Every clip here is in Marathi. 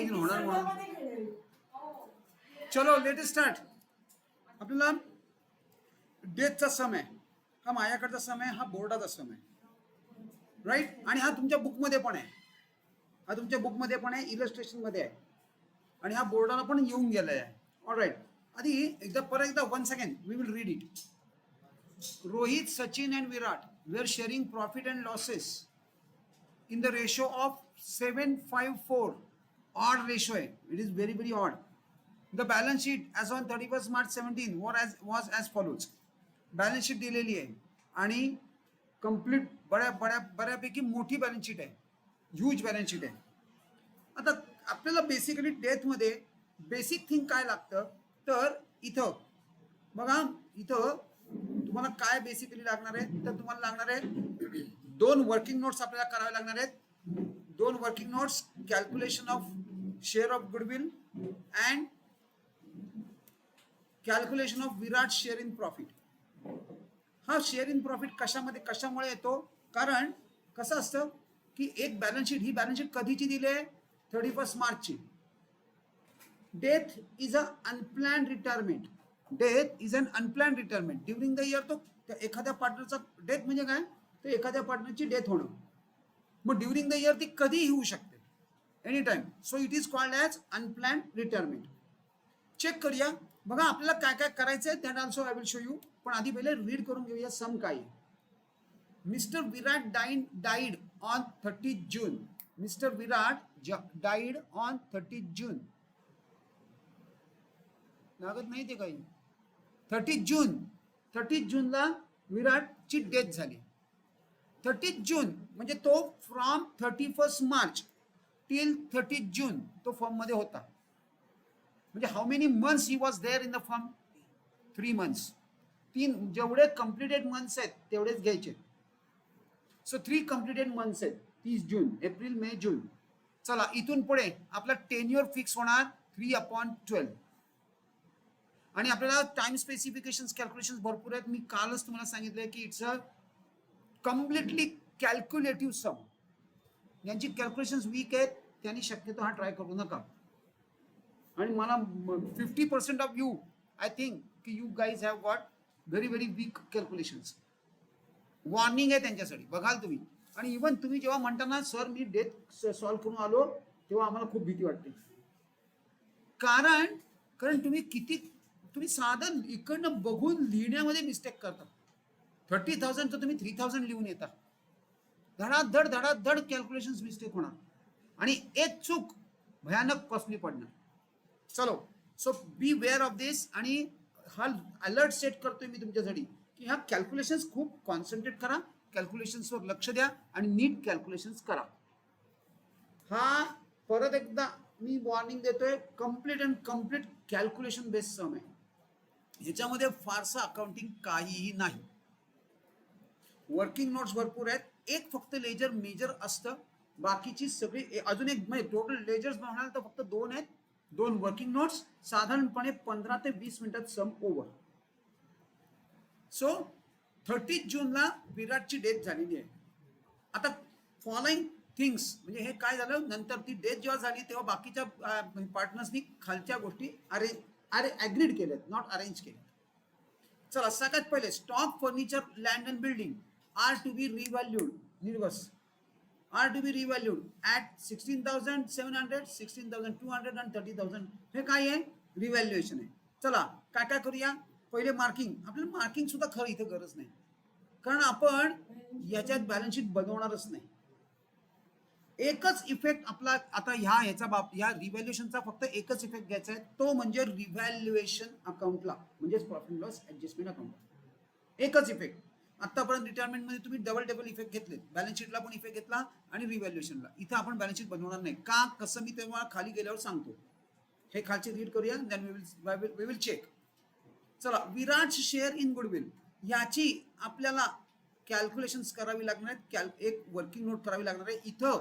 इमॅजिन होणार म्हणून. चलो लेट स्टार्ट. आपल्याला डेटचा सम आहे, हा माझ्याकडचा सम आहे, हा बोर्डाचा सम आहे, राईट. आणि हा तुमच्या बुकमध्ये पण आहे, हा तुमच्या बुकमध्ये पण आहे, इलस्ट्रेशनमध्ये आहे, आणि हा बोर्डाला पण येऊन गेलाय आहे. All right. आधी एकदा परत एकदा one second we will read it. Rohit, Sachin and Virat were sharing profit and losses in the ratio of 7:5:4. Odd ratio है. It is very very odd. The balance sheet as on 31st March 17 was as follows. Balance sheet दिलेली आहे आणि कंप्लीट बऱ्यापैकी मोठी बॅलन्स शीट आहे, ह्यूज बॅलन्स शीट आहे. आता आपल्याला बेसिकली डेथ मध्ये बेसिक थिंग काय लागतं तर इथं बघा, इथं तुम्हाला काय बेसिकली लागणार आहे तर तुम्हाला लागणार आहे दोन वर्किंग नोट्स आपल्याला करावे लागणार आहेत. दोन working notes, calculation of share of goodwill and calculation of Virat share in profit. हा शेअर इन प्रॉफिट कशामुळे येतो, कारण कसं असतं की एक बॅलन्स शीट, ही बॅलन्स शीट कधीची दिली आहे 31 मार्चची. Death is a unplanned retirement. Death is an unplanned retirement during the year. तो एखाद्या पार्टनरचा डेथ म्हणजे काय, तर एखाद्या पार्टनरची डेथ होणं. मग ड्युरिंग द इयर ती कधीही होऊ शकते, any time. So it is called as unplanned retirement. Check करूया, बघा आपल्याला काय काय करायचं आहे, that also I will show you. पण आधी पहिले रीड करून घेऊया सम काय. Mister Virat died on 30 June. Mister Virat died on 30 June. लागत नाही ते काही. 30 जूनला विराटची डेथ झाली. 30 जून म्हणजे तो फ्रॉम 31 मार्च टिल 30 जून तो फर्म मध्ये होता. म्हणजे how many months he was there in the firm? 3 months. 3 जेवढे कम्प्लिटेड मंथ्स आहेत तेवढेच घ्यायचे. सो 3 कम्प्लिटेड मंथ्स आहेत. 30 जून, एप्रिल, मे, जून. चला इथून पुढे आपला टेन्युअर फिक्स होणार 3/12. आणि आपल्याला टाइम स्पेसिफिकेशन कॅल्क्युलेशन भरपूर आहेत. मी कालच तुम्हाला सांगितलंय की इट्स अ कम्प्लिटली कॅल्क्युलेटिव्ह सम. यांची कॅल्क्युलेशन वीक आहेत, त्यांनी शक्यतो हा ट्राय करू नका. आणि मला 50% ऑफ यू आय थिंक की you guys have got very very weak calculations. Warning आहे त्यांच्यासाठी, बघाल तुम्ही. आणि इव्हन तुम्ही जेव्हा म्हणता ना सर मी डेथ सॉल्व्ह करून आलो, तेव्हा आम्हाला खूप भीती वाटते. कारण तुम्ही साधं इकडनं बघून लिहिण्यामध्ये मिस्टेक करता. 30,000 तर तुम्ही 3,000 लिहून येता. धडाधड कॅल्क्युलेशन मिस्टेक होणार आणि एक चूक भयानक कॉस्टली पडणार. चलो, सो बी वेअर ऑफ दिस. आणि हा अलर्ट सेट करतोय मी तुमच्यासाठी की ह्या कॅल्क्युलेशन्स खूप कॉन्सन्ट्रेट करा, कॅल्क्युलेशन्सवर लक्ष द्या आणि नीट कॅल्क्युलेशन्स करा. हा परत एकदा मी वॉर्निंग देतोय, कम्प्लीट कॅल्क्युलेशन बेस्ड सम आहे. ह्याच्यामध्ये फारसं अकाउंटिंग काहीही नाही. वर्किंग नोट्स भरपूर आहेत, एक फक्त लेजर मेजर असतं, बाकीची सगळी अजून एक म्हणजे टोटल लेजर्स म्हणाल तर फक्त 2 आहेत. 2 वर्किंग नोट्स, साधारणपणे 15 ते 20 मिनिटात सम ओव्हर. सो 30 जूनला विराटची डेथ झालेली आहे. आता फॉलोइंग थिंग्स म्हणजे हे काय झालं, नंतर ती डेथ जेव्हा झाली तेव्हा बाकीच्या पार्टनर्सनी खालच्या गोष्टी अग्रीड केलेत, नॉट अरेंज केलेत. चला सगळ्यात पहिले stock, furniture, land and building are to be revalued. निर्वस are to be revalued at 16,700, 16,200 आणि 30,000. हे काय आहे, रिव्हॅल्युएशन आहे. चला काय काय करूया. पहिले मार्किंग. आपल्याला मार्किंग सुद्धा खरं इथं गरज नाही, कारण आपण याच्यात बॅलन्स शीट बनवणारच नाही. एकच इफेक्ट आपला आता ह्या रिव्हॅल्युएशनचा फक्त एकच इफेक्ट घ्यायचा आहे, तो म्हणजे रिव्हॅल्युएशन अकाउंटला, म्हणजेच प्रॉफिट लॉस ऍडजस्टमेंट अकाउंट. एकच इफेक्ट. आतापर्यंत रिटायरमेंटमध्ये तुम्ही डबल इफेक्ट घेतले, बॅलन्स शीटला पण इफेक्ट घेतला आणि रिव्हॅल्युएशनला. इथं आपण बॅलन्स शीट बनवणार नाही. का, कसं, मी तेव्हा खाली गेल्यावर सांगतो. हे खालचे रीड करूया, देन वी विल चेक. चला, विराट शेअर इन गुडविल याची आपल्याला कॅल्क्युलेशन्स करावी लागणार आहेत. एक वर्किंग नोट करावी लागणार आहे. इथं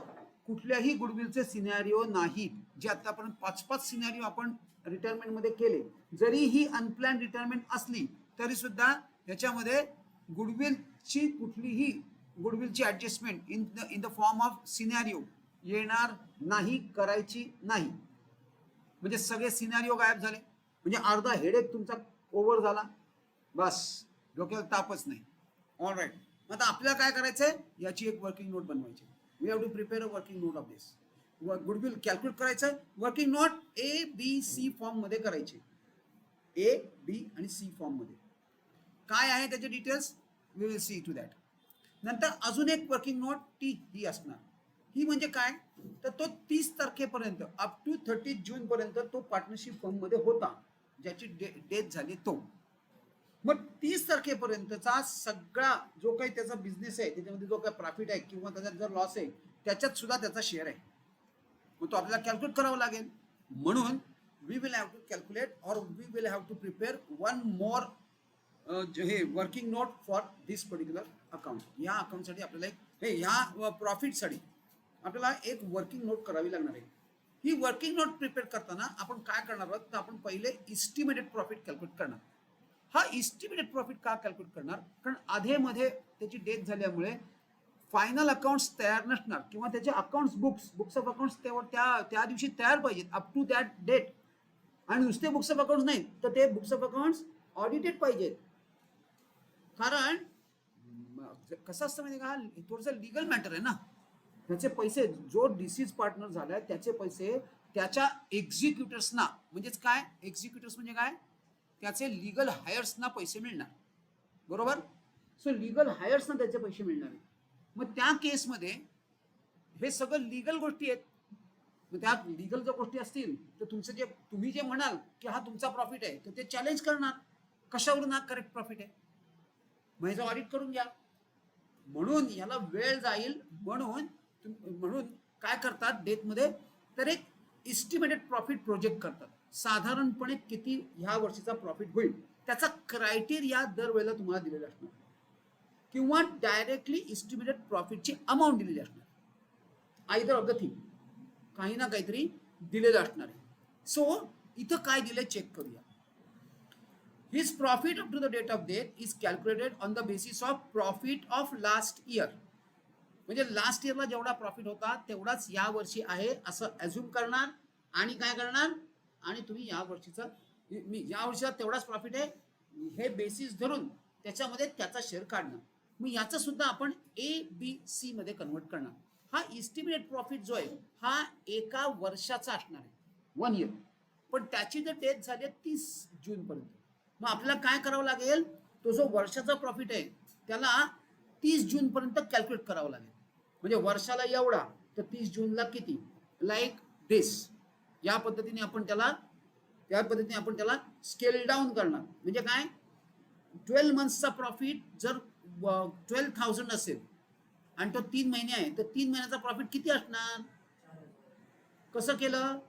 कुठल्याही गुडविलचे सिनॅरिओ नाहीत. जे आतापर्यंत 5 सिनॅरिओ आपण रिटायरमेंटमध्ये केले, जरी ही अनप्लॅन्ड रिटायरमेंट असली तरी सुद्धा याच्यामध्ये कुठलीही गुडविलची adjustment in the form of scenario येणार नाही, करायची नाही. म्हणजे सगळे सिनारिओ गायब झाले, म्हणजे अर्धा हेडेक तुमचा ओव्हर झाला, बस डोक्याला तापच नाही. ऑल राईट, आता आपल्याला काय करायचंय, याची एक वर्किंग नोट बनवायची. We have to prepare a working note of this. Goodwill calculate करायचं. वर्किंग नोट ABC फॉर्म मध्ये करायची. A, B आणि C फॉर्म मध्ये. काय आहे त्याचे details, we will see to that. नंतर अजून एक वर्किंग नोट टी ही असणार. ही म्हणजे काय, तर तो 30 तारखेपर्यंत अप टू 30 जून पर्यंत तो पार्टनरशिप फर्म मध्ये होता, ज्याची डेथ झाली तो. मग 30 तारखेपर्यंतचा सगळा जो काही त्याचा बिझनेस आहे, त्याच्यामध्ये जो काही प्रॉफिट आहे किंवा त्याच्यात जर लॉस आहे, त्याच्यात सुद्धा त्याचा शेअर आहे. मग तो आपल्याला कॅल्क्युलेट करावा लागेल. म्हणून we will have to calculate or we will have to prepare one more हे working note for this particular account. या अकाउंटसाठी आपल्याला एक ह्या प्रॉफिटसाठी आपल्याला एक वर्किंग नोट करावी लागणार आहे. ही वर्किंग नोट प्रिपेअर करताना आपण काय करणार आहोत, तर आपण पहिले इस्टिमेटेड प्रॉफिट कॅल्क्युलेट करणार. हा इस्टिमेटेड प्रॉफिट का कॅल्क्युलेट करणार, कारण आधेमध्ये त्याची डेथ झाल्यामुळे फायनल अकाउंट्स तयार नसणार किंवा त्याचे अकाउंट्स बुक्स ऑफ अकाउंट्स त्या दिवशी तयार पाहिजेत अप टू दॅट डेट. आणि नुसते बुक्स ऑफ अकाउंट्स नाही, तर ते बुक्स ऑफ अकाउंट्स ऑडिटेड पाहिजेत. कारण कसं असतं माहिती का, थोडंसं लिगल मॅटर आहे ना. त्याचे पैसे, जो डिसीज पार्टनर झालाय त्याचे पैसे त्याच्या एक्झिक्युटर्सना, म्हणजेच काय एक्झिक्युटर्स म्हणजे काय, त्याचे लिगल हायर्सना पैसे मिळणार, बरोबर. सो लिगल हायर्सना त्याचे पैसे मिळणार. मग त्या केसमध्ये हे सगळं लिगल गोष्टी आहेत. मग त्या लिगल जर गोष्टी असतील तर तुमचं जे तुम्ही जे म्हणाल की हा तुमचा प्रॉफिट आहे, तर ते चॅलेंज करणार, कशावरून हा करेक्ट प्रॉफिट आहे, मग ह्याचं ऑडिट करून घ्या. म्हणून याला वेळ जाईल. म्हणून काय करतात डेटमध्ये, तर एक इस्टिमेटेड प्रॉफिट प्रोजेक्ट करतात. साधारणपणे किती ह्या वर्षीचा प्रॉफिट होईल त्याचा क्रायटेरिया दरवेळेला तुम्हाला दिलेला असणार, किंवा डायरेक्टली इस्टिमेटेड प्रॉफिटची अमाऊंट दिलेली असणार. आयदर ऑफ द थिंग, काही ना काहीतरी दिलेलं असणार आहे. सो इथं काय दिलंय चेक करूया. His profit up to the date of death is calculated on the basis of profit of last year. म्हणजे लास्ट इयरला जेवढा प्रॉफिट होता तेवढाच या वर्षी आहे असं अज्युम करणार. आणि काय करणार, आणि तुम्ही या वर्षीचा तेवढाच प्रॉफिट आहे हे बेसिस धरून त्याच्यामध्ये त्याचा शेअर काढणार. मग याचं सुद्धा आपण ABC मध्ये कन्वर्ट करणार. हा इस्टिमेटेड प्रॉफिट जो आहे हा एका वर्षाचा असणार आहे, 1 इयर. पण त्याची जर डेथ झाली 30 जून पर्यंत, मग आपल्याला काय करावं लागेल, तो जो वर्षाचा प्रॉफिट आहे त्याला 30 जून पर्यंत कॅल्क्युलेट करावं लागेल. म्हणजे वर्षाला एवढा, तर 30 जूनला किती, लाईक दिस. या पद्धतीने आपण त्याला स्केल डाऊन करणार. म्हणजे काय, 12 मंथचा प्रॉफिट जर 12,000 असेल आणि तो 3 महिने आहे, तर 3 महिन्याचा प्रॉफिट किती असणार. कसं केलं,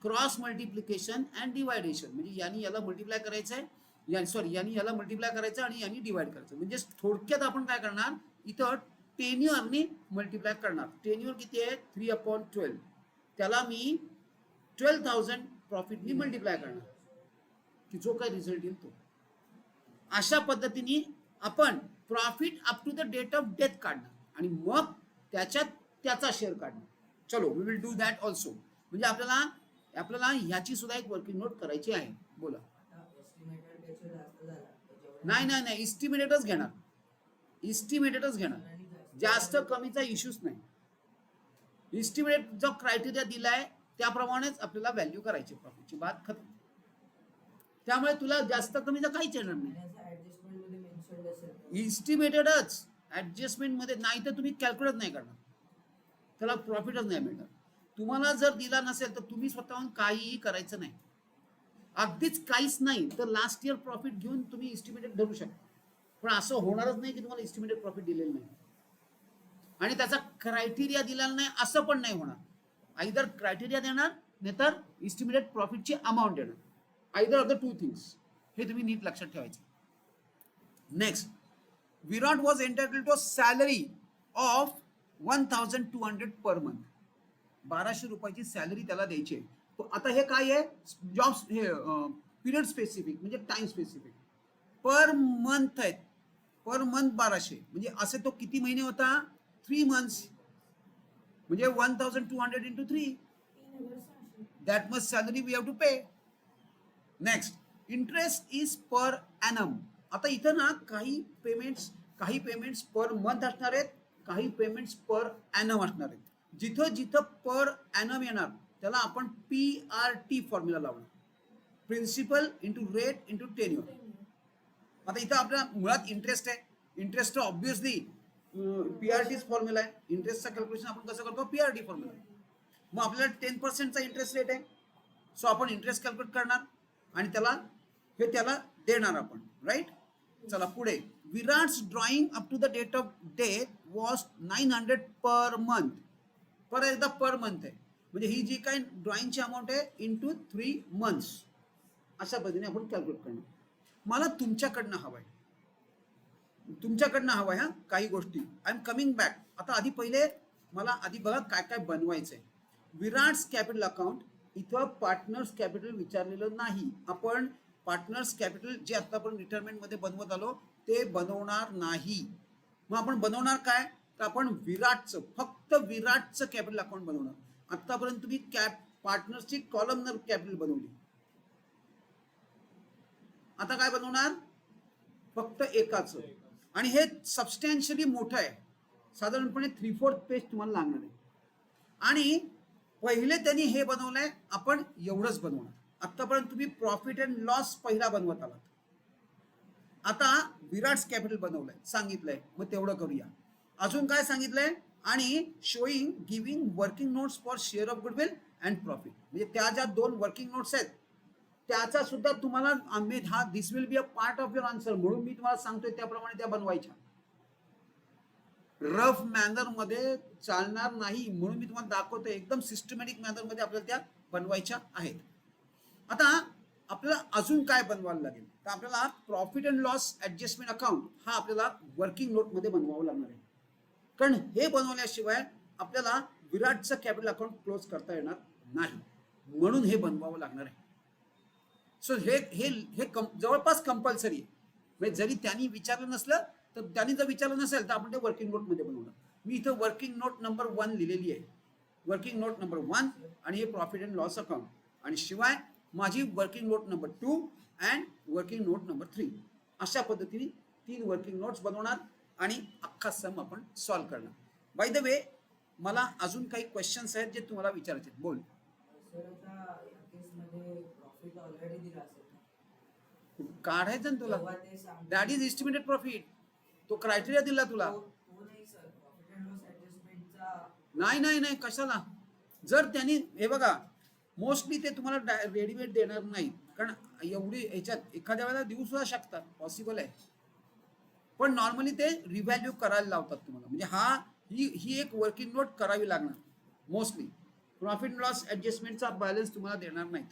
क्रॉस मल्टिप्लिकेशन अँड डिवायडेशन. म्हणजे यांनी याला मल्टिप्लाय करायचं आहे, यांनी याला मल्टिप्लाय करायचं आणि यांनी डिवाइड करायचं. म्हणजे थोडक्यात आपण काय करणार, इथं टेन्युअरनी मल्टिप्लाय करणार. टेन्युअर किती आहे, 3/12. त्याला मी 12,000 प्रॉफिटनी मल्टिप्लाय करणार, की जो काही रिझल्ट येईल तो. अशा पद्धतीने आपण profit up to the date of death काढणार आणि मग त्याच्यात त्याचा शेअर काढणार. चलो we will do that also. म्हणजे आपल्याला ह्याची सुद्धा एक वर्किंग नोट करायची आहे. बोला. नाही, इस्टिमेटेडच घेणार. जास्त कमीचा इश्यूच नाही. इस्टिमेटेड जो क्रायटेरिया दिलाय त्याप्रमाणेच आपल्याला व्हॅल्यू करायची प्रॉफिटची, बात खतम. त्यामुळे तुला जास्त कमीचा काहीच येणार नाही. इस्टिमेटेडच, ऍडजस्टमेंट मध्ये नाही तर तुम्ही कॅल्क्युलेट नाही करणार, त्याला प्रॉफिटच नाही मिळणार. तुम्हाला जर दिला नसेल तर तुम्ही स्वतःहून काहीही करायचं नाही. अगदीच काहीच नाही तर लास्ट इयर प्रॉफिट घेऊन तुम्ही इस्टिमेटेड धरू शकता. पण असं होणारच नाही की तुम्हाला इस्टिमेटेड प्रॉफिट दिलेलं नाही आणि त्याचा क्रायटेरिया दिलेला नाही, असं पण नाही होणार. आयदर क्रायटेरिया देणार नाहीतर इस्टिमेटेड प्रॉफिटची अमाऊंट देणार. Either of the 2 things. हे तुम्ही नीट लक्षात ठेवायचं. Next, Virat was entitled to salary of 1,200 per month. 1200 रुपयाची सॅलरी त्याला द्यायची आहे. आता हे काय आहे, जॉब हे पिरियड स्पेसिफिक म्हणजे टाइम स्पेसिफिक. पर मंथ आहेत, पर मंथ 1200. म्हणजे असे तो किती महिने होता, 3 मंथ्स. म्हणजे 1,200 × 3 that much salary we have to pay. Next, interest is per annum. आता इथं ना काही पेमेंट्स पर मंथ असणार आहेत, काही पेमेंट्स पर ॲनम असणार आहेत. जिथं जिथं पर ॲनम येणार त्याला आपण PRT फॉर्म्युला लावणार, principal into rate into tenure. आता इथं आपल्या मुळात इंटरेस्ट आहे. इंटरेस्ट ऑब्विसली PRTच फॉर्म्युला आहे. इंटरेस्टचं कॅल्क्युलेशन आपण कसं करतो, PRT फॉर्म्युला. मग आपल्याला 10%चा इंटरेस्ट रेट आहे, सो आपण इंटरेस्ट कॅल्क्युलेट करणार आणि त्याला देणार आपण, राईट. चला पुढे, Virat's drawing up to the date of death was 900 per month. परत एकदा पर मंथ आहे, म्हणजे ही जी काही ड्रॉइंगची अमाऊंट आहे इंटू 3 मंथ्स, अशा पद्धतीने आपण कॅल्क्युलेट करणार. मला तुमच्याकडनं हवं आहे हा काही गोष्टी. I am coming back. आता मला आधी बघा काय काय बनवायचं आहे. विराट्स कॅपिटल अकाउंट, इथं पार्टनर्स कॅपिटल विचारलेलं नाही. आपण पार्टनर्स कॅपिटल जे आतापर्यंत रिटायरमेंटमध्ये बनवत आलो ते बनवणार नाही. मग आपण बनवणार काय, तर आपण फक्त विराटचं कॅपिटल अकाउंट बनवणार. आतापर्यंत तुम्ही पार्टनर्सची कॉलमनर कॅपिटल बनवली, आता काय बनवणार, फक्त एकाचं. आणि हे सबस्टॅन्शियली मोठं आहे, साधारणपणे 3/4 पेज तुम्हाला लागणार आहे. आणि पहिले त्यांनी हे बनवलंय, आपण एवढंच बनवणार. आतापर्यंत तुम्ही प्रॉफिट अँड लॉस पहिला बनवत आलात, आता विराट्स कॅपिटल बनवलंय, सांगितलंय, मग तेवढं करूया. अजून काय सांगितलंय, आणि showing giving working notes for share of goodwill and profit, म्हणजे त्या ज्या 2 वर्किंग नोट्स आहेत त्याचा सुद्धा तुम्हाला this will be a part of your answer, म्हणून मी तुम्हाला सांगतोय त्याप्रमाणे त्या बनवायच्या. रफ मॅनर मध्ये चालणार नाही, म्हणून मी तुम्हाला दाखवतोय एकदम सिस्टमॅटिक मॅनर मध्ये आपल्याला त्या बनवायच्या आहेत. आता आपल्याला अजून काय बनवायला लागेल, तर आपल्याला profit and loss adjustment account हा आपल्याला वर्किंग नोट मध्ये बनवावं लागणार आहे. कारण हे बनवल्याशिवाय आपल्याला विराटचं कॅपिटल अकाउंट क्लोज करता येणार नाही, म्हणून हे बनवावं लागणार आहे. सो हे जवळपास कंपल्सरी आहे. म्हणजे जरी त्यांनी विचारलं नसलं, तर त्यांनी जर विचारलं नसेल तर आपण ते वर्किंग नोट मध्ये बनवणार. मी इथं वर्किंग नोट नंबर 1 लिहिलेली आहे, वर्किंग नोट नंबर 1, आणि हे प्रॉफिट अँड लॉस अकाउंट. आणि शिवाय माझी working note number 2 and working note number 3, अशा पद्धतीने 3 वर्किंग नोट्स बनवणार आणि अख्खा सम आपण सॉल्व्ह करणार. बाय द वे, मला अजून काही क्वेश्चन्स आहेत जे तुम्हाला विचारायचे. बोल. काढायचं ना तुला, दॅट इज एस्टिमेटेड प्रॉफिट. तो क्रायटेरिया दिला तुला. नाही कशाला. जर त्यांनी हे बघा, मोस्टली ते तुम्हाला रेडीमेड देणार नाही, कारण एवढी ह्याच्यात एखाद्या वेळेला देऊ सुद्धा शकतात, पॉसिबल आहे. पण नॉर्मली ते रिव्हॅल्यू करायला लावतात तुम्हाला, म्हणजे ही एक वर्किंग नोट करावी लागणार. मोस्टली प्रॉफिट लॉस ऍडजस्टमेंटचा बॅलन्स तुम्हाला देणार नाहीत.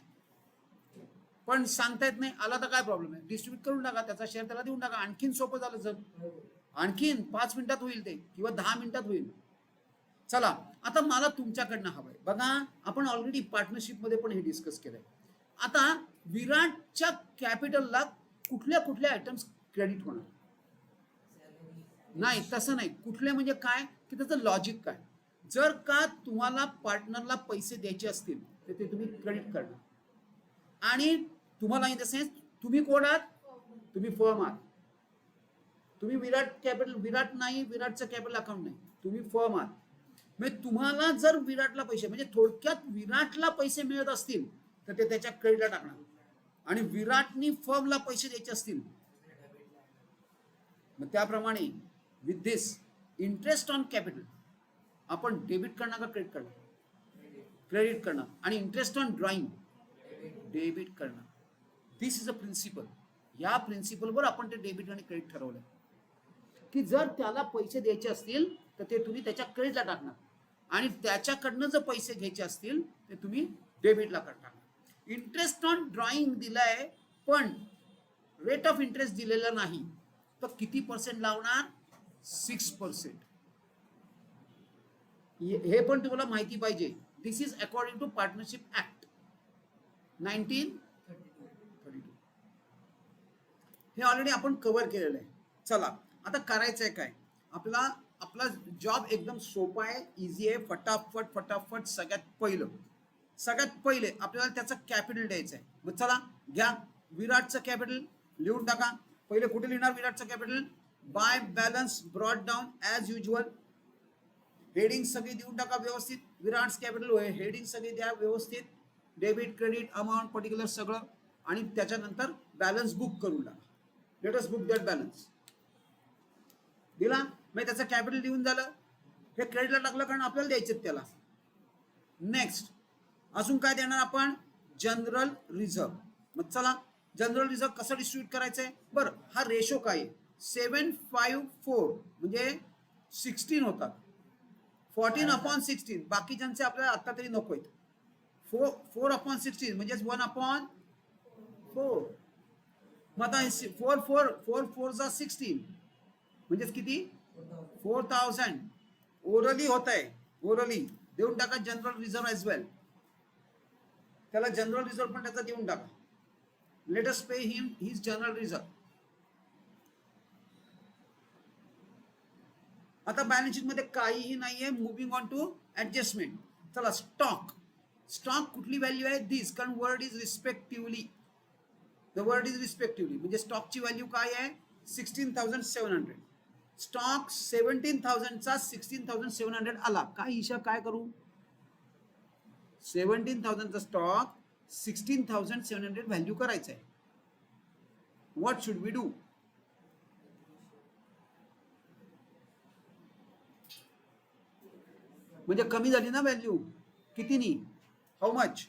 पण सांगता येत नाही, आला तर काय प्रॉब्लेम आहे, डिस्ट्रीब्यूट करून टाका, त्याचा शेअर त्याला देऊन टाका. आणखीन सोपं झालं जर, आणखीन 5 मिनिटात होईल ते, किंवा 10 मिनिटात होईल. चला, आता मला तुमच्याकडनं हवंय. बघा, आपण ऑलरेडी पार्टनरशिप मध्ये पण हे डिस्कस केलंय. आता विराटच्या कॅपिटलला कुठल्या आयटम्स क्रेडिट होणार? नाही, तसं नाही. कुठले म्हणजे काय, की त्याचं लॉजिक काय. जर का तुम्हाला पार्टनरला पैसे द्यायचे असतील तर ते तुम्ही क्रेडिट करणार. आणि तुम्हाला इन द सेन्स, तुम्ही कोण आहात, तुम्ही फर्म आहात. तुम्ही विराट नाही, विराटचं कॅपिटल अकाउंट नाही, तुम्ही फर्म आहात. म्हणजे तुम्हाला जर विराटला पैसे, म्हणजे थोडक्यात विराटला पैसे मिळत असतील तर ते त्याच्या क्रेडिटला टाकणार, आणि विराटनी फर्मला पैसे द्यायचे असतील मग त्याप्रमाणे with this interest on capital आपण डेबिट करणार का क्रेडिट करणार? क्रेडिट करणार. आणि इंटरेस्ट ऑन ड्रॉइंग डेबिट करणार. दिस इज अ प्रिन्सिपल. या प्रिन्सिपलवर आपण ते डेबिट आणि क्रेडिट ठरवलं की जर त्याला पैसे द्यायचे असतील तर ते तुम्ही त्याच्या क्रेडिटला टाकणार, आणि त्याच्याकडनं जर पैसे घ्यायचे असतील ते तुम्ही डेबिटला टाकणार. इंटरेस्ट ऑन ड्रॉइंग दिलाय पण रेट ऑफ इंटरेस्ट दिलेला नाही, तर किती पर्सेंट लावणार? 6%. हे पण तुम्हाला माहिती पाहिजे. This is according to partnership act 1932. हे ऑलरेडी आपण कव्हर केलेलं आहे. चला, आता करायचंय काय आपला जॉब एकदम सोपा आहे, इझी आहे. फटाफट सगळ्यात पहिलं सगळ्यात पहिले आपल्याला त्याचं कॅपिटल द्यायचं आहे. मग चला घ्या विराटचं कॅपिटल लिहून टाका. पहिले कुठे लिहिणार विराटचं capital? By balance brought down as usual. Heading सगळी देऊन टाका व्यवस्थित. विराट्स कॅपिटल हेडिंग सगळी द्या व्यवस्थित. डेबिट क्रेडिट अमाऊंट पर्टिक्युलर सगळं. आणि त्याच्यानंतर बॅलन्स बुक करून टाका. Let us book that balance. दिला मग त्याचं कॅपिटल लिहून झालं. हे क्रेडिटला टाकलं कारण आपल्याला द्यायचे त्याला. नेक्स्ट अजून काय देणार आपण? General reserve. मग चला जनरल रिझर्व कसं डिस्ट्रीब्यूट करायचंय? बरं हा रेशो काय आहे? 754 म्हणजे 16 होतात. 14/16 बाकीच्यांचे आपल्याला आता तरी नको आहेत. 4/16 म्हणजे 1/4. मग आता 4 म्हणजेच किती? 4000 ओरली होत आहे. ओरली देऊन टाका जनरल रिझर्व एज वेल. त्याला जनरल रिझर्व पण त्याचा देऊन टाका. Let us pay him his general reserve. आता बॅलन्स शीट मध्ये काहीही नाहीये. Moving on to adjustment. चला स्टॉक. स्टॉक कुठली व्हॅल्यू आहे? दिस, कारण word is respectively. The word is respectively म्हणजे स्टॉकची व्हॅल्यू काय आहे? 16,700. स्टॉक 17,000चा 16,700 आला. काय ईशा काय करू? 17,000चा स्टॉक 16,700 व्हॅल्यू करायचा आहे. What should we do? म्हणजे कमी झाली ना व्हॅल्यू. कितीनी? How much?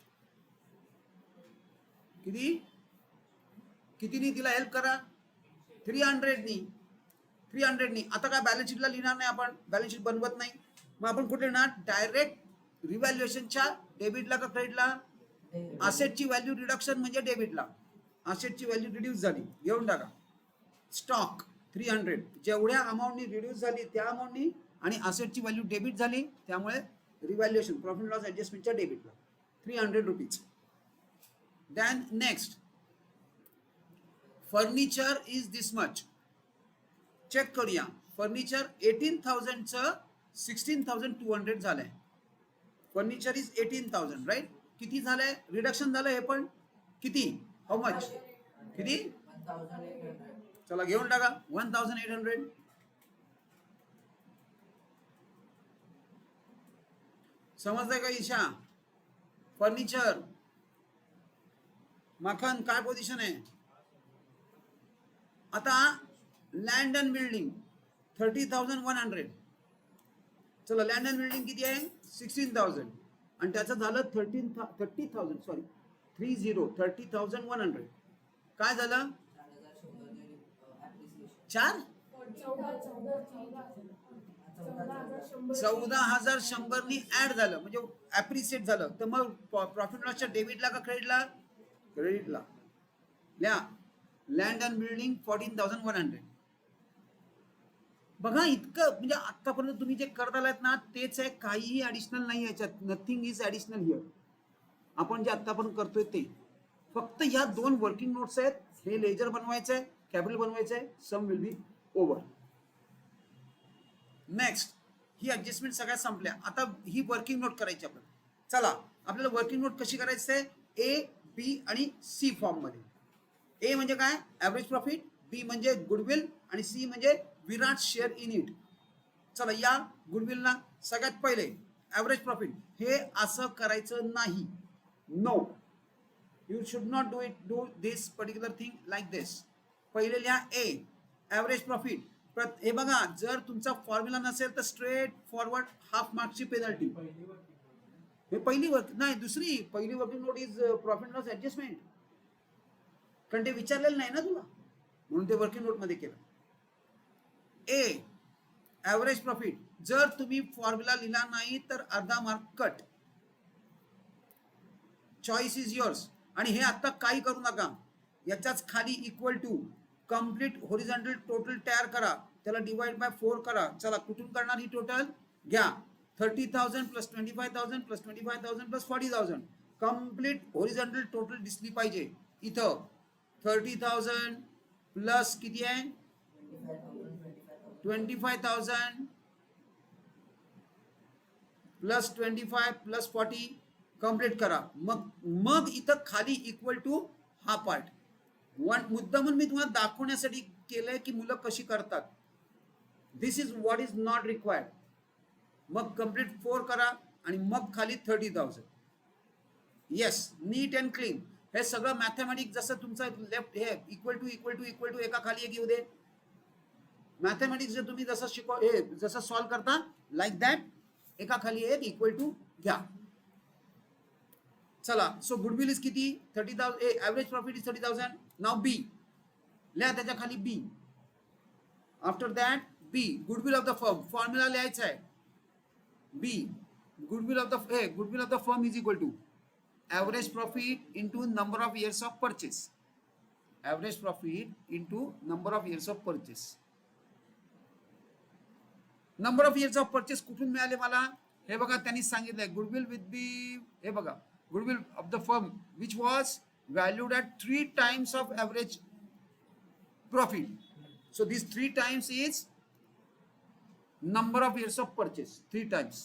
कितीनी तिला हेल्प करा? 300नी. 300नी. आता काय बॅलन्स शीटला लिहिणार नाही आपण. बॅलन्स शीट बनवत नाही. मग आपण कुठे लिहिणार? डायरेक्ट रिव्हॅल्युएशनच्या डेबिटला का क्रेडिटला? असेटची व्हॅल्यू रिडक्शन म्हणजे डेबिटला. असेटची व्हॅल्यू रिड्यूस झाली. घेऊन टाका. स्टॉक 300 जेवढ्या अमाऊंटनी रिड्यूस झाली त्या अमाऊंटनी आणि असेटची व्हॅल्यू डेबिट झाली त्यामुळे रिव्हॅल्युएशन प्रॉफिट लॉस ऍडजस्टमेंटच्या डेबिटला 300 rupees. Then next furniture is this much. Check करूया. फर्निचर 18,000चं 16,200 झालंय. Furniture is 18,000 right. किती झालंय? रिडक्शन झालं हे पण. किती? How much? किती? चला घेऊन टाका 1,800. समजतंय का ईशा? फर्निचर माखन काय पोझिशन आहे? आता लँड अँड बिल्डिंग 30,100. चला लँड अँड बिल्डिंग किती आहे? 16,000 आणि त्याचं झालं 30,000 सॉरी 30,100. काय झालं? 14,100नी ऍड झालं म्हणजे ऍप्रिशिएट झालं. तर मग प्रॉफिट लॉसच्या डेबिटला का क्रेडिटला? क्रेडिटला. लिहा लँड अँड बिल्डिंग 14,100. बघा इतकं म्हणजे आतापर्यंत तुम्ही जे करत आलात ना तेच आहे. काहीही ऍडिशनल नाही याच्यात. Nothing is additional here. आपण जे आतापर्यंत करतोय ते फक्त ह्या 2 वर्किंग नोट्स आहेत. हे लेजर बनवायचं आहे, कॅपिटल बनवायचं आहे. Sum will be over. Next ही ऍडजस्टमेंट सगळ्या संपल्या. आता ही वर्किंग नोट करायची आपल्याला. चला आपल्याला वर्किंग नोट कशी करायची आहे? ए, बी आणि सी फॉर्म मध्ये. ए म्हणजे काय? Average profit. बी म्हणजे गुडविल आणि सी म्हणजे विराट शेअर इन इट. चला या गुडविलला सगळ्यात पहिले ऍव्हरेज प्रॉफिट. हे असं करायचं नाही. No, you should not do this particular thing like this. पहिले लिहा ए ऍव्हरेज प्रॉफिट. हे बघा जर तुमचा फॉर्म्युला नसेल तर स्ट्रेट फॉरवर्ड हाफ मार्क्सची पेनल्टी. हे पहिली वर्क नाही दुसरी पहिली working note is profit loss adjustment. कारण ते विचारलेलं नाही ना तुला म्हणून ते वर्किंग नोट मध्ये केलं. A average profit. जर तुम्ही फॉर्म्युला लिहिला नाही तर अर्धा mark cut. Choice is yours. आणि हे आता काही करू नका. याच्याच खाली equal to complete horizontal total तयार करा. त्याला डिवाइड बाय 4 करा. चला कुठून करणार ही टोटल? घ्या 30,000 plus 25,000 plus 25,000 plus 40,000. Complete horizontal total दिसली पाहिजे. इथं 30,000 प्लस किती आहे? 25,000 प्लस 25 प्लस 40 कम्प्लीट करा. मग मग इथं खाली इक्वल टू हा पार्ट मुद्दामून मी तुम्हाला दाखवण्यासाठी केलंय की मुलं कशी करतात. This is what is not required. मग कम्प्लीट 4 करा आणि मग खाली 30,000. Yes, neat and clean. हे सगळं मॅथमॅटिक्स जसं तुमचं लेफ्ट हे equal to equal to equal to एका खाली एक येऊ दे. मॅथमॅटिक्स जर तुम्ही जसं हे जसं सॉल्व करता लाईक दॅट एका खाली एक इक्वल टू घ्या. चला, सो गुडविल इज किती 30,000. Average profit is 30,000. नाव बी लिहा, त्याच्या खाली B. After that B goodwill of the firm. Formula लिहायचा आहे. B goodwill of the firm is equal to average profit into number of years of purchase. Average profit into number of years of purchase. Number of years of purchase कुठून मिळाले मला? हे बघा, त्यांनी सांगितलंय गुडविल विथ बी. हे बघा, goodwill of the firm which was valued at 3 times of average profit. So this 3 times is number of years of purchase. 3 times.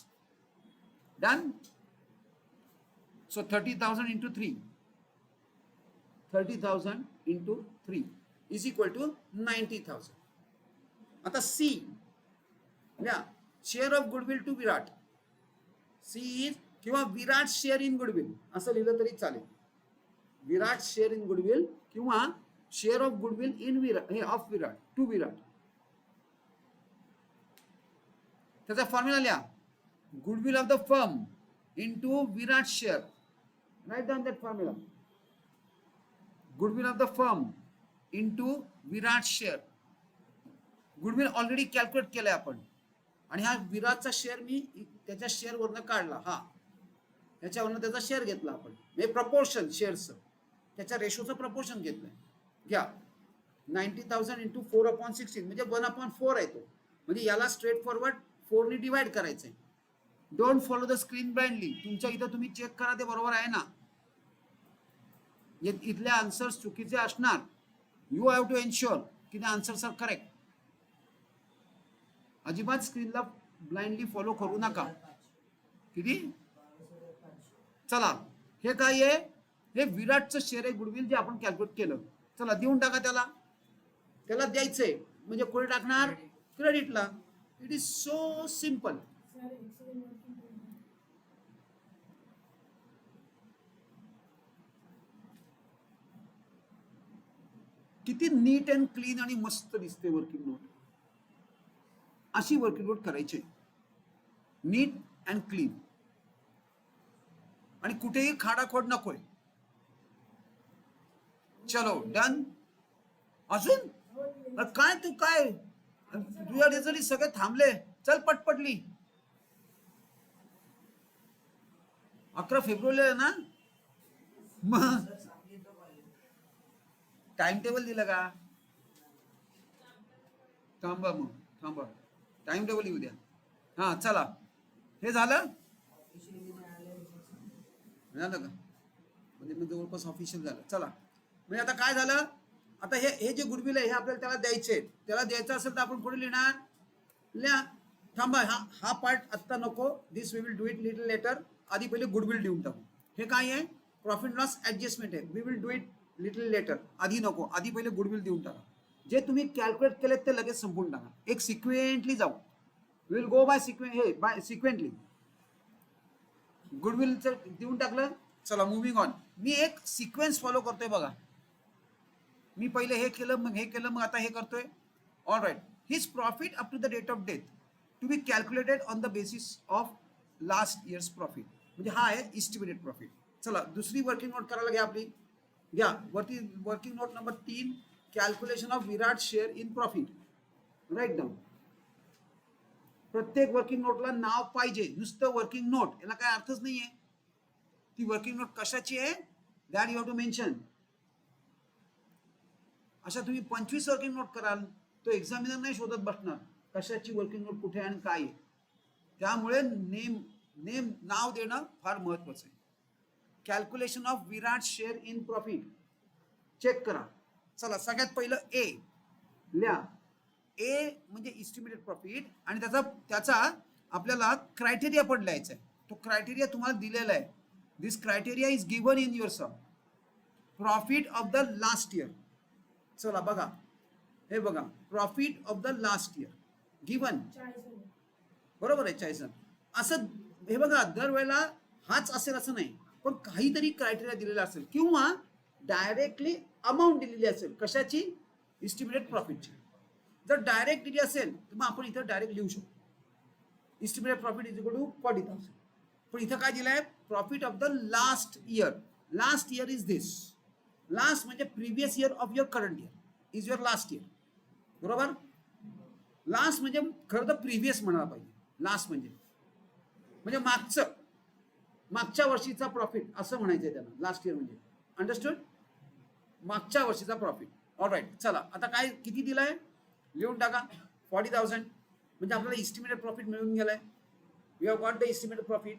Done? So 30,000 into 3. 30,000 into 3 is equal to 90,000. आता C या share of goodwill to Virat. C is किंवा विराट शेअर इन गुडविल असं लिहिलं तरी चालेल. विराट शेअर इन गुडविल किंवा share of goodwill in Virat हे ऑफ विराट टू विराट. त्याचा फॉर्म्युला लिहा. Goodwill of the firm into Virat share. Write down that formula. Goodwill of the firm into Virat share. Goodwill already calculate केलंय आपण आणि हा विराटचा शेअर मी त्याच्या शेअर वरनं काढला. हा त्याच्यावरनं त्याचा शेअर घेतला आपण. हे प्रपोर्शन शेअरचं त्याच्या रेशोचं प्रपोर्शन घेतलंय. घ्या 90,000 into 4/16 म्हणजे 1/4 आहे तो. म्हणजे याला स्ट्रेट फॉरवर्ड 4 ने डिवाइड करायचंय. Don't follow the screen blindly. तुमच्या इथं तुम्ही चेक करा ते बरोबर आहे ना. इथले आन्सर्स चुकीचे असणार. यू हॅव टू एन्श्योर की द आन्सर्स आर करेक्ट. अजिबात स्क्रीनला ब्लाइंडली फॉलो करू नका. किती? चला, हे काय आहे? हे विराटचं शेअर आहे गुडविल जे आपण कॅल्क्युलेट केलं. चला देऊन टाका त्याला. त्याला द्यायचंय म्हणजे कोणी टाकणार? क्रेडिटला. It is so simple. किती नीट अँड क्लीन आणि मस्त दिसते वर्किंग नोट. अशी वर्किंग नोट करायची. नीट अँड क्लीन आणि कुठेही खाडाखोड नकोय. चलो डन. अजून काय तू काय तुझ्या रिझल्ट सगळे थांबले. चल पटपटली. 11 फेब्रुवारीला ना. मग टाइम टेबल दिलं का? थांबा मग थांबा. टाइम टेबल येऊ द्या. हा चला, हे झालं का? म्हणजे मग जवळपास ऑफिशियल झालं. चला, म्हणजे आता काय झालं? आता हे जे गुडविल आहे हे आपल्याला त्याला द्यायचे. त्याला द्यायचं असेल तर आपण पुढे लिहिणार. लिहा. थांबा, हा पार्ट आत्ता नको. This we will do it little later. आधी पहिले गुडविल देऊन टाकू. हे काय आहे? प्रॉफिट लॉस ऍडजस्टमेंट आहे. We will do it little later. आधी नको, आधी पहिले गुडविल देऊन टाका. जे तुम्ही कॅल्क्युलेट केलेत ते लगेच संपवून टाका. एक सिक्वेंटली जाऊ. Will go bye सिक्वेंटली. गुडविलचं देऊन टाकलं. चला मूव्हिंग ऑन. मी एक सिक्वेन्स फॉलो करतोय बघा. मी पहिले हे केलं, मग हे केलं, मग आता हे करतोय. All right. His profit up to the date of death to be calculated on the basis of last years profit. म्हणजे हा आहे इस्टिमेटेड प्रॉफिट. चला दुसरी वर्किंग नोट करायला घ्या आपली. घ्या वरती working note number 3. Calculation of Virat share in profit. Write down. प्रत्येक वर्किंग नोटला नाव पाहिजे. नुसतं वर्किंग नोट याला काय अर्थच नाहीये. ती वर्किंग नोट कशाची आहे that you have to mention. अशा तुम्ही 25 वर्किंग नोट कराल तो एक्झामिनर नाही शोधत बसणार कशाची वर्किंग नोट कुठे आणि काय आहे. त्यामुळे नेम नाव देणं फार महत्वाचं आहे. Calculation of Virat share in profit check करा. चला सगळ्यात पहिलं ए लिहा. ए म्हणजे इस्टिमेटेड प्रॉफिट आणि त्याचा आपल्याला क्रायटेरिया पण लिहायचा आहे. तो क्रायटेरिया तुम्हाला दिलेला आहे. This criteria is given in your sum. Profit of the last year. चला बघा, हे बघा, profit of the last year given, बरोबर आहे 40. असं हे बघा, दरवेळेला हाच असेल असं नाही, पण काहीतरी क्रायटेरिया दिलेला असेल किंवा डायरेक्टली अमाऊंट दिलेली असेल. कशाची? इस्टिमेटेड प्रॉफिटची. जर डायरेक्ट दिली असेल तर मग आपण इथं डायरेक्ट लिहू शकतो, estimated profit is equal to 40,000. पण इथं काय दिलंय? Profit of the last year. Last year is this. Last म्हणजे previous year of your current year is your last year, बरोबर. लास्ट म्हणजे खरं तर प्रिव्हियस म्हणायला पाहिजे. लास्ट म्हणजे मागच्या वर्षीचा प्रॉफिट असं म्हणायचंय त्यांना. लास्ट इयर म्हणजे, अंडरस्टूड, मागच्या वर्षीचा प्रॉफिट. ऑलराईट, चला आता काय किती दिलाय लिहून टाका. 40,000 म्हणजे आपल्याला इस्टिमेटेड प्रॉफिट मिळून गेलाय. We have got the estimated profit.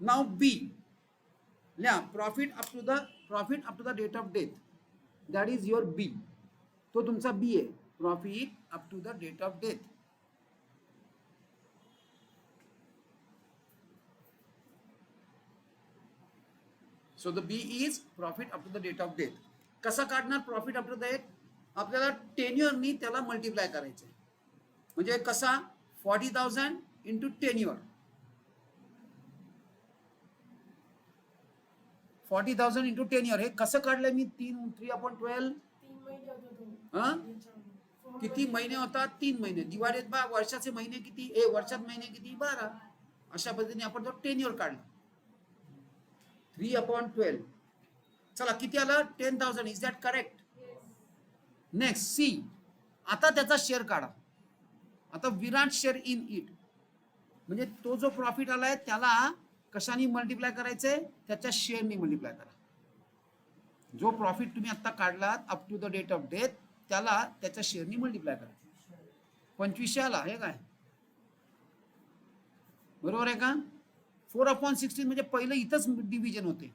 Now B लिहा, profit up to the date of death, that is your B. तो तुमचा बी आहे, profit up to the date of death. So the B is profit up to the date of death. कसा काढणार profit up to the date? आपल्याला टेन्युअरनी त्याला मल्टिप्लाय करायचं. म्हणजे कसा? 40,000 इंटू टेन्युअर. 40,000 into tenure. हे कसं काढलंय मी? 3/12. किती महिने होतात? 3 महिने. डिवायडेड बाय वर्षाचे महिने किती? वर्षात महिने किती? 12. अशा पद्धतीने आपण तो टेन्युअर काढला. 3/12. चला किती आलं? 10,000. Is that correct? Next C. आता त्याचा शेअर काढा. आता विराट शेअर इन इट म्हणजे तो जो प्रॉफिट आलाय त्याला कशाने मल्टिप्लाय करायचंय? त्याच्या शेअरनी मल्टिप्लाय करा. जो प्रॉफिट तुम्ही आता काढलात up to the date of death त्याला त्याच्या शेअरनी मल्टिप्लाय करा. 25 आला. हे काय बरोबर आहे का? 4/16 म्हणजे पहिलं इथंच डिव्हिजन होते.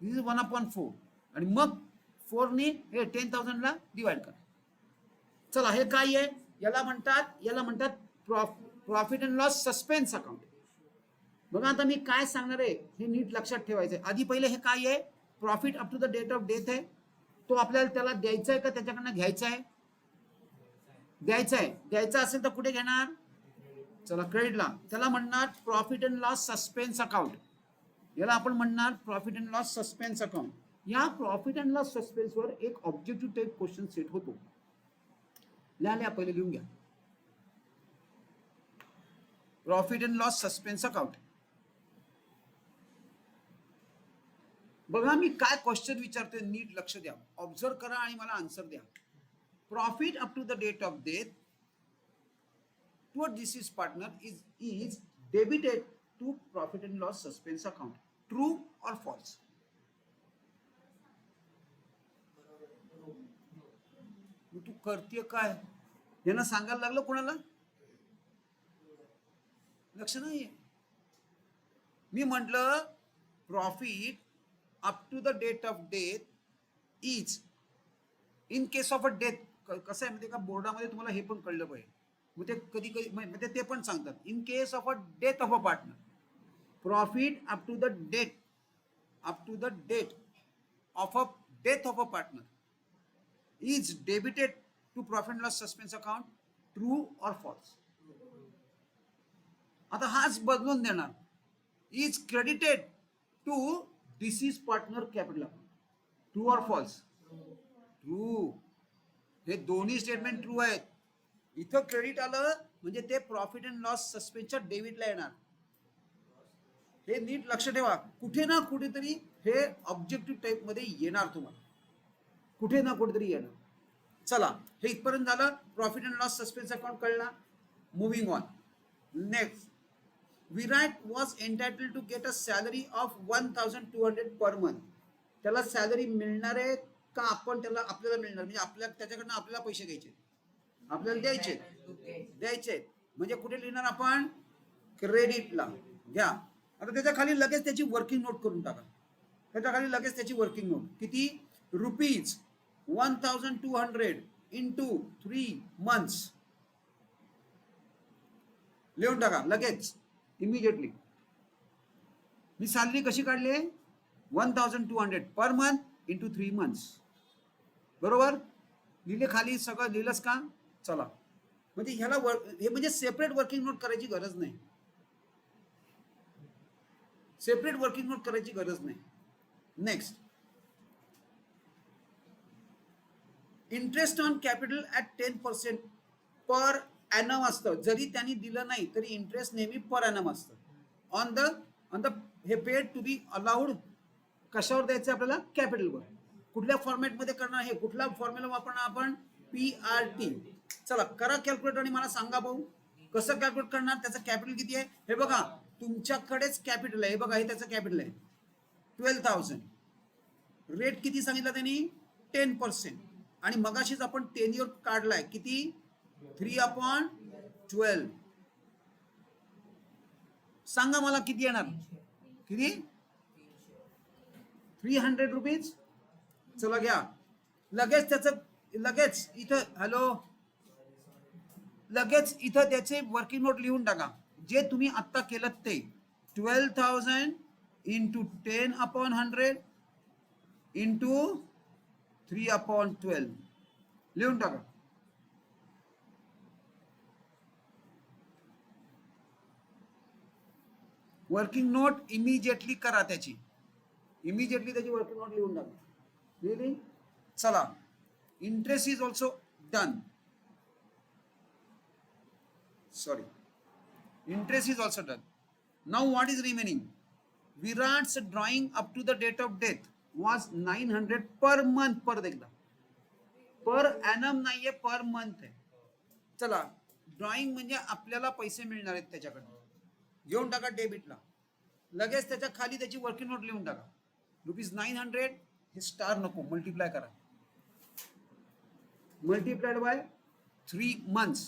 दिस इज 1/4 आणि मग 4 ने हे 10,000 डिवाइड करा. चला हे काय आहे? याला म्हणतात profit and loss suspense account. बघा आता मी काय सांगणार आहे हे नीट लक्षात ठेवायचंय. आधी पहिले हे काय आहे? Profit up to the date of death आहे. तो आपल्याला त्याला द्यायचा आहे का त्याच्याकडनं घ्यायचा आहे? द्यायचा आहे. द्यायचा असेल तर कुठे घेणार? चला क्रेडिटला. त्याला म्हणणार profit and loss suspense account. याला आपण म्हणणार profit and loss suspense account. या प्रॉफिट अँड लॉस सस्पेन्स वर एक ऑब्जेक्टिव्ह टाइप क्वेश्चन सेट होतो. लिहा पहिले लिहून घ्या. Profit and loss suspense account. बघा मी काय क्वेश्चन विचारतोय नीट लक्ष द्या. ऑब्झर्व करा आणि मला आन्सर द्या. Profit up to the date of death to a deceased partner is debited to profit and loss suspense account. True और फॉल्स? तू करते काय? यांना सांगायला लागलं कोणाला? लक्ष नाहीये. मी म्हटलं profit up to the date of death is in case of a death. कसं आहे माहिती का? बोर्डामध्ये तुम्हाला हे पण कळलं पाहिजे. मग ते कधी म्हणजे ते पण सांगतात in case of a death of a partner profit up to the date of a partner is debited to profit and loss suspense account. True और फॉल्स? आता हाच बदलून देणार. Is credited to deceased partner capital account. True और फॉल्स? ट्रू. हे दोन्ही स्टेटमेंट ट्रू आहेत. इथं क्रेडिट आलं म्हणजे ते प्रॉफिट अँड लॉस सस्पेन्सच्या डेबिटला येणार. हे नीट लक्ष ठेवा. कुठे ना कुठेतरी हे ऑब्जेक्टिव्ह टाइप मध्ये येणार तुम्हाला. कुठे ना कुठेतरी येणार. चला हे इथपर्यंत झालं. Profit and loss suspense account कळला. Moving on. Next. Virat was entitled to get a salary of 1,200 per month. त्याला सॅलरी मिळणार आहे का आपण आपल्याला मिळणार? म्हणजे त्याच्याकडनं आपल्याला पैसे घ्यायचे, आपल्याला द्यायचे. म्हणजे कुठे लिहिणार आपण? क्रेडिटला. घ्या. आता त्याच्या खाली लगेच त्याची वर्किंग नोट करून टाका. त्याच्या खाली लगेच त्याची वर्किंग नोट किती? रुपीज 1,200 इंटू 3 मंथ्स लिहून टाका लगेच, इमिजिएटली. मी सॅलरी कशी काढली आहे 1200 पर मंथ इंटू 3 months. बरोबर लिहिले खाली सगळं लिहिलंस का. चला म्हणजे ह्याला हे म्हणजे सेपरेट वर्किंग नोट करायची गरज नाही. सेपरेट वर्किंग नोट करायची गरज नाही. Next interest on capital at 10% per annum असतं. जरी त्यांनी दिलं नाही तरी इंटरेस्ट नेहमी पर ॲनम असतं. ऑन द हे पेड टू बी अलाउड कशावर द्यायचं आपल्याला कॅपिटलवर. कुठल्या फॉर्मॅटमध्ये करणार हे कुठला फॉर्म्युला वापरणार आपण PRT. चला करा कॅल्क्युलेटर आणि मला सांगा भाऊ कसं कॅल्क्युलेट करणार. त्याचं कॅपिटल किती आहे हे बघा तुमच्याकडेच कॅपिटल आहे. हे बघा हे त्याचं कॅपिटल आहे 12,000. रेट किती सांगितलं त्यांनी 10% आणि मगाशीच आपण 10 year काढलाय किती 3/12. सांगा मला किती येणार किती 300 रुपीज. चला घ्या लगेच त्याचं लगेच इथं हॅलो लगेच इथं त्याचे वर्किंग नोट लिहून टाका जे तुम्ही आत्ता केलं ते 12,000 इंटू 10/100 इंटू 3/12 लिहून टाका. वर्किंग नोट इमिजिएटली करा त्याची इमिजिएटली त्याची वर्किंग नोट लिहून टाका. लिहिली. चला interest is also done. Sorry, interest is also done. Now what is remaining? Virat's drawing up to the date of death was 900 per month. पर देखना पर annum नाहीये पर मंथ आहे. चला ड्रॉइंग म्हणजे आपल्याला पैसे मिळणार आहेत त्याच्याकडे घेऊन टाका डेबिटला. लगेच त्याच्या खाली त्याची वर्किंग नोट लिहून टाका ₹900. हे स्टार नको मल्टिप्लाय करा multiplied by 3 months.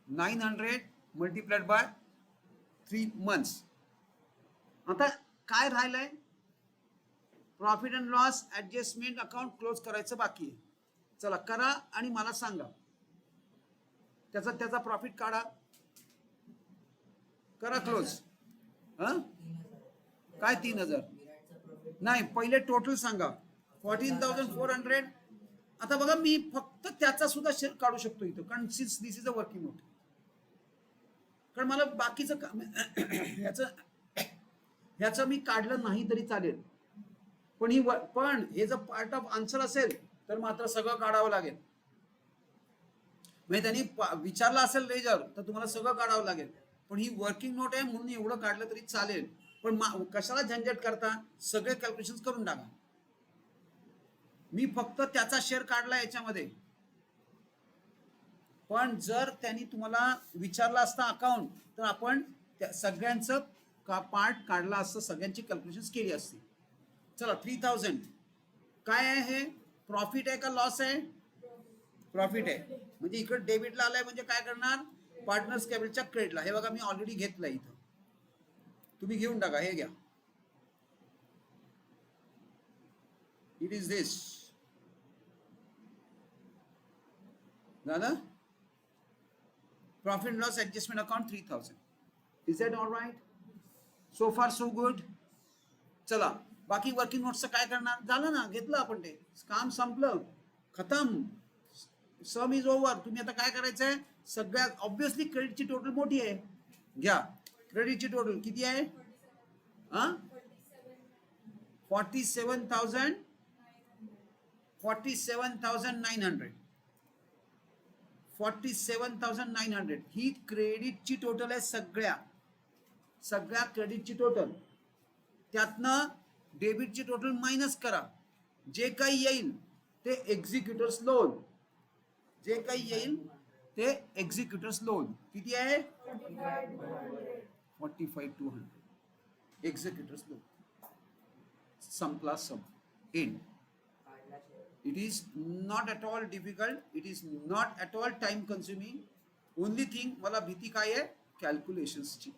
900 multiplied by 3 months. आता काय राहिलंय profit and loss adjustment account close करायचं बाकी आहे. चला करा आणि मला सांगा त्याचा प्रॉफिट काढा करा क्लोज. काय 3,000 नाही पहिले टोटल सांगा 14,400. आता बघा मी फक्त त्याचा सुद्धा शेअर काढू शकतो इथं कारण since this is a working note. कारण मला बाकीचं ह्याचं मी काढलं नाही तरी चालेल पण हे जर पार्ट ऑफ आन्सर असेल तर मात्र सगळं काढावं लागेल. म्हणजे त्यांनी विचारलं असेल लेजर तर तुम्हाला सगळं काढावं लागेल. पण ही वर्किंग नोट आहे म्हणून एवढं काढलं तरी चालेल. पण कशाला झंझट करता सगळे कॅल्क्युलेशन करून टाका. मी फक्त त्याचा शेअर काढला याच्यामध्ये. पण जर त्यांनी तुम्हाला विचारलं असता अकाउंट तर आपण त्या सगळ्यांचं पार्ट काढला असतं सगळ्यांची कॅल्क्युलेशन केली असती. चला 3,000 काय आहे हे प्रॉफिट आहे का लॉस आहे प्रॉफिट आहे. म्हणजे इकडे डेबिटला आलाय म्हणजे काय करणार पार्टनर्स कॅपिटलच्या क्रेडिटला. हे बघा मी ऑलरेडी घेतलं इथं तुम्ही घेऊन टाका. हे घ्या इट इज दिस झालं. Profit and loss adjustment account 3,000. Is that all right? So far so good. चला बाकी वर्किंग नोट्सचं काय करणार झालं ना घेतलं आपण ते काम संपलं खतम. सम इज ओव्हर. तुम्ही आता काय करायचंय सगळ्यात ऑब्विसली क्रेडिटची टोटल मोठी आहे. घ्या क्रेडिटची टोटल किती आहे 47,900. 47,900 ही क्रेडिटची टोटल आहे. सगळ्या क्रेडिटची टोटल. त्यातनं डेबिटची टोटल मायनस करा. जे काही येईल ते एक्झिक्युटर्स लोन. जे काही येईल ते एक्झिक्युटर्स लोन किती आहे 45,200 एक्झिक्युटर्स लोन. संपला सम end. It is not at all difficult. It is not at all time consuming. Only thing मला भीती काय आहे कॅल्क्युलेशन्सची.